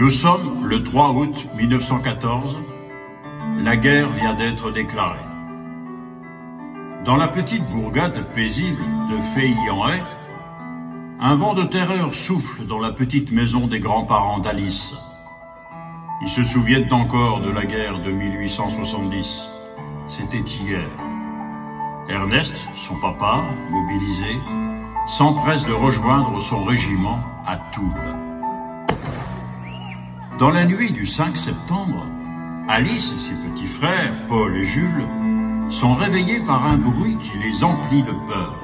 Nous sommes le 3 août 1914. La guerre vient d'être déclarée. Dans la petite bourgade paisible de Feilly-en-Haye, un vent de terreur souffle dans la petite maison des grands-parents d'Alice. Ils se souviennent encore de la guerre de 1870. C'était hier. Ernest, son papa, mobilisé, s'empresse de rejoindre son régiment à Toul. Dans la nuit du 5 septembre, Alice et ses petits frères, Paul et Jules, sont réveillés par un bruit qui les emplit de peur.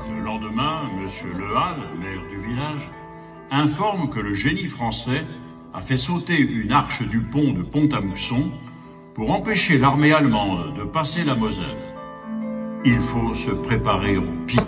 Le lendemain, M. Lehal, maire du village, informe que le génie français a fait sauter une arche du pont de Pont-à-Mousson pour empêcher l'armée allemande de passer la Moselle. Il faut se préparer au pire.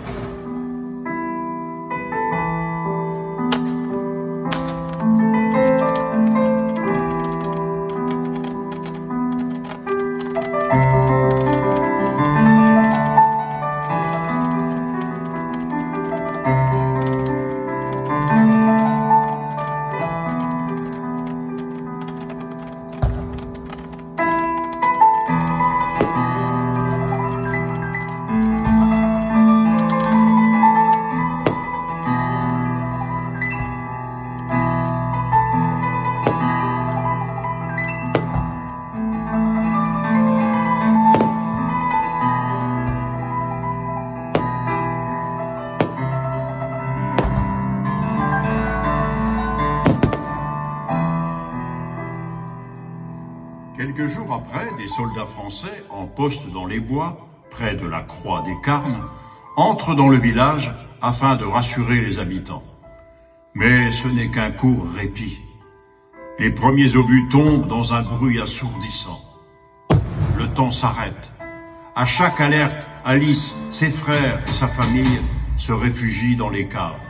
Quelques jours après, des soldats français, en poste dans les bois, près de la croix des Carmes, entrent dans le village afin de rassurer les habitants. Mais ce n'est qu'un court répit. Les premiers obus tombent dans un bruit assourdissant. Le temps s'arrête. À chaque alerte, Alice, ses frères et sa famille se réfugient dans les caves.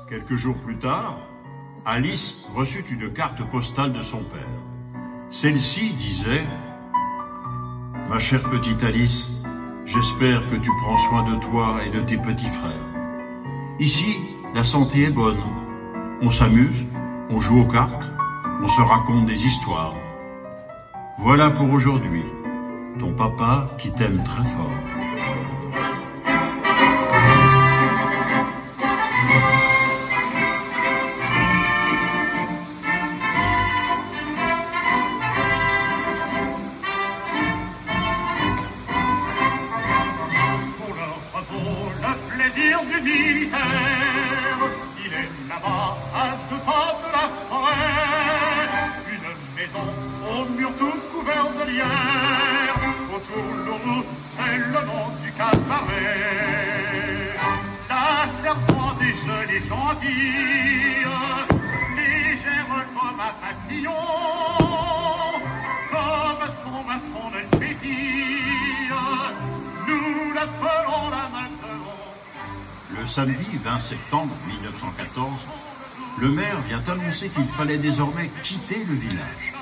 Quelques jours plus tard, Alice reçut une carte postale de son père. Celle-ci disait « Ma chère petite Alice, j'espère que tu prends soin de toi et de tes petits frères. Ici, la santé est bonne. On s'amuse, on joue aux cartes, on se raconte des histoires. Voilà pour aujourd'hui, ton papa qui t'aime très fort. » Du militaire, il est là-bas à 2 pas de la forêt, une maison au mur tout couvert de lierre, autour de nous c'est le nom du cabaret. La servante est jeune et gentille, légère comme un papillon, comme son maçon elle pétille, nous la ferons la main. samedi 20 septembre 1914, le maire vient annoncer qu'il fallait désormais quitter le village.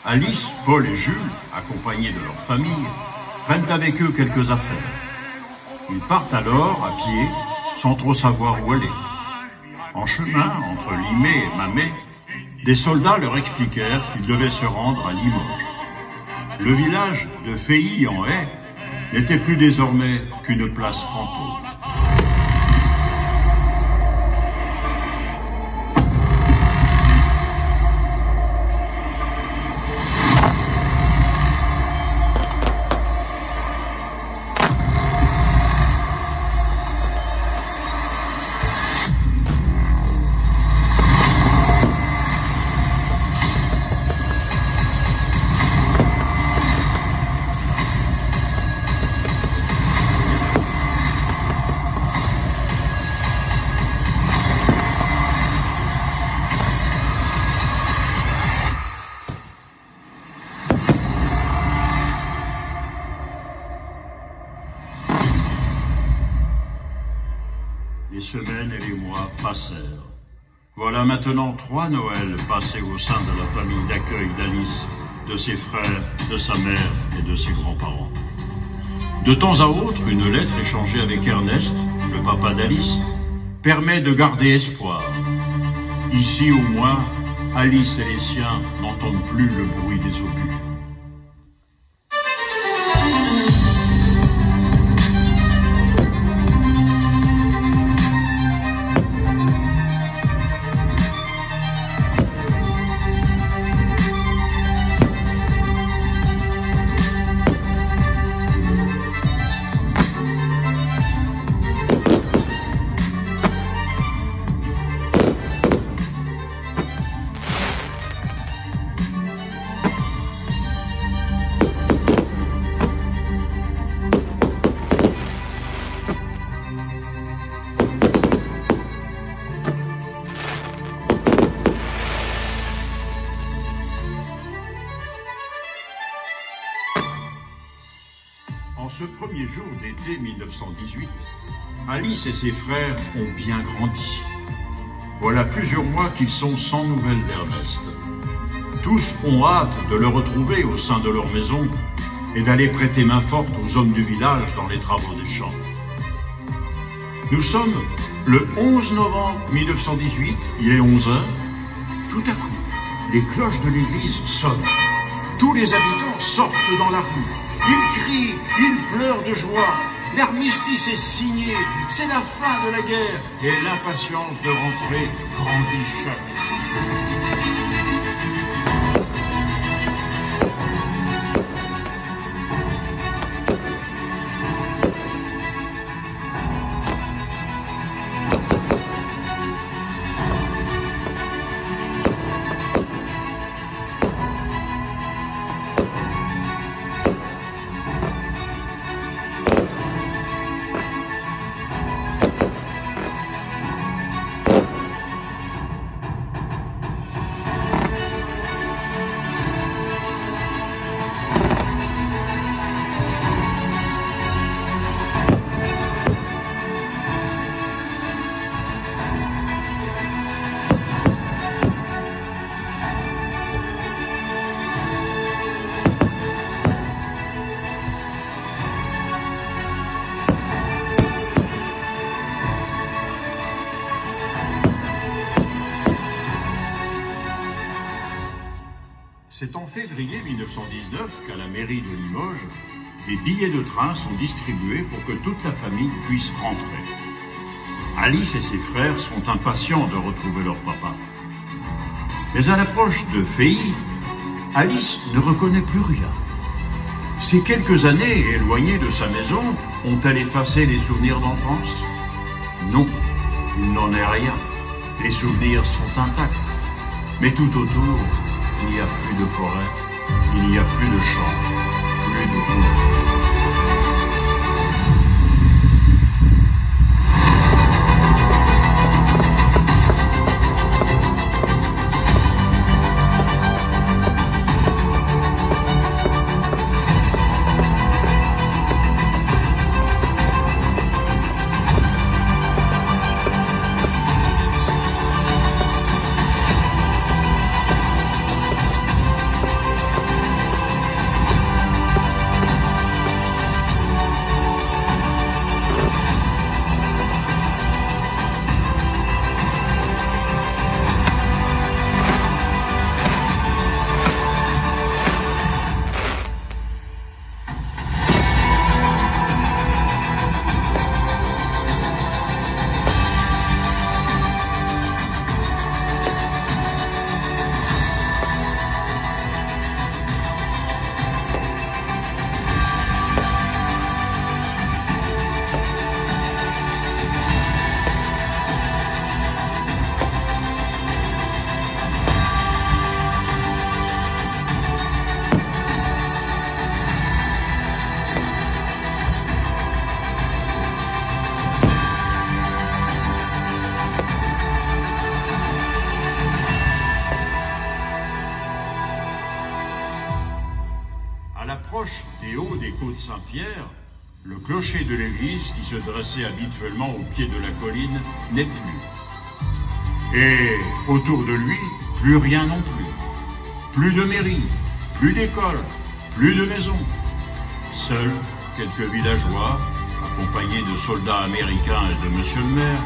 Alice, Paul et Jules, accompagnés de leur famille, prennent avec eux quelques affaires. Ils partent alors à pied, sans trop savoir où aller. En chemin, entre Limay et Mamet, des soldats leur expliquèrent qu'ils devaient se rendre à Limoges. Le village de Feilly-en-Haye n'était plus désormais qu'une place fantôme. Les semaines et les mois passèrent. Voilà maintenant 3 Noëls passés au sein de la famille d'accueil d'Alice, de ses frères, de sa mère et de ses grands-parents. De temps à autre, une lettre échangée avec Ernest, le papa d'Alice, permet de garder espoir. Ici au moins, Alice et les siens n'entendent plus le bruit des obus. En ce premier jour d'été 1918, Alice et ses frères ont bien grandi. Voilà plusieurs mois qu'ils sont sans nouvelles d'Ernest. Tous ont hâte de le retrouver au sein de leur maison et d'aller prêter main forte aux hommes du village dans les travaux des champs. Nous sommes le 11 novembre 1918, il est 11 heures. Tout à coup, les cloches de l'église sonnent. Tous les habitants sortent dans la rue. Ils crient, ils pleurent de joie. L'armistice est signé, c'est la fin de la guerre et l'impatience de rentrer grandit chaque jour. C'est en février 1919 qu'à la mairie de Limoges, des billets de train sont distribués pour que toute la famille puisse rentrer. Alice et ses frères sont impatients de retrouver leur papa. Mais à l'approche de Feilly, Alice ne reconnaît plus rien. Ces quelques années éloignées de sa maison ont-elles effacé les souvenirs d'enfance? Non, il n'en est rien. Les souvenirs sont intacts. Mais tout autour, il n'y a plus de forêt, il n'y a plus de champs, plus de route. de Saint-Pierre, le clocher de l'église qui se dressait habituellement au pied de la colline n'est plus. Et autour de lui, plus rien non plus. Plus de mairie, plus d'école, plus de maison. Seuls quelques villageois, accompagnés de soldats américains et de monsieur le maire,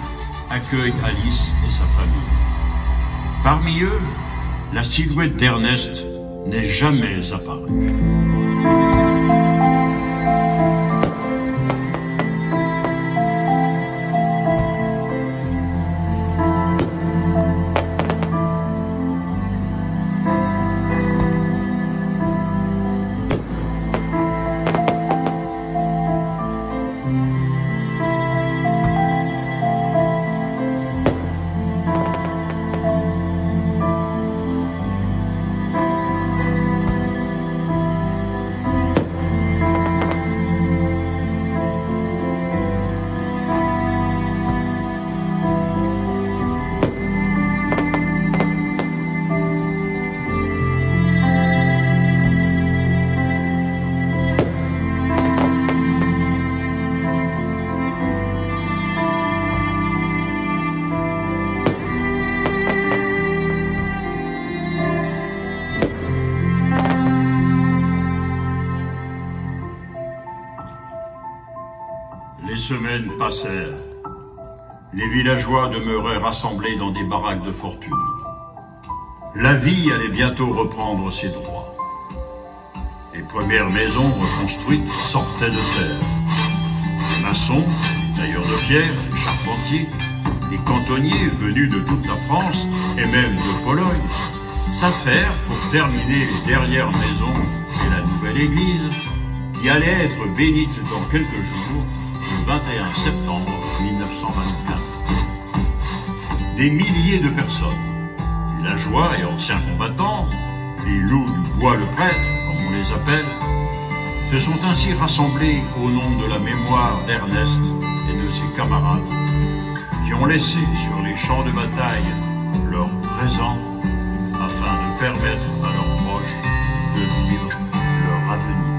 accueillent Alice et sa famille. Parmi eux, la silhouette d'Ernest n'est jamais apparue. Les semaines passèrent. Les villageois demeuraient rassemblés dans des baraques de fortune. La vie allait bientôt reprendre ses droits. Les premières maisons reconstruites sortaient de terre. Les maçons, les tailleurs de pierre, les charpentiers, les cantonniers venus de toute la France et même de Pologne s'affairent pour terminer les dernières maisons et la nouvelle église qui allait être bénite dans quelques jours, le 21 septembre 1924. Des milliers de personnes, villageois et anciens combattants, les loups du bois le prêtre, comme on les appelle, se sont ainsi rassemblés au nom de la mémoire d'Ernest et de ses camarades, qui ont laissé sur les champs de bataille leur présent afin de permettre à leurs proches de vivre leur avenir.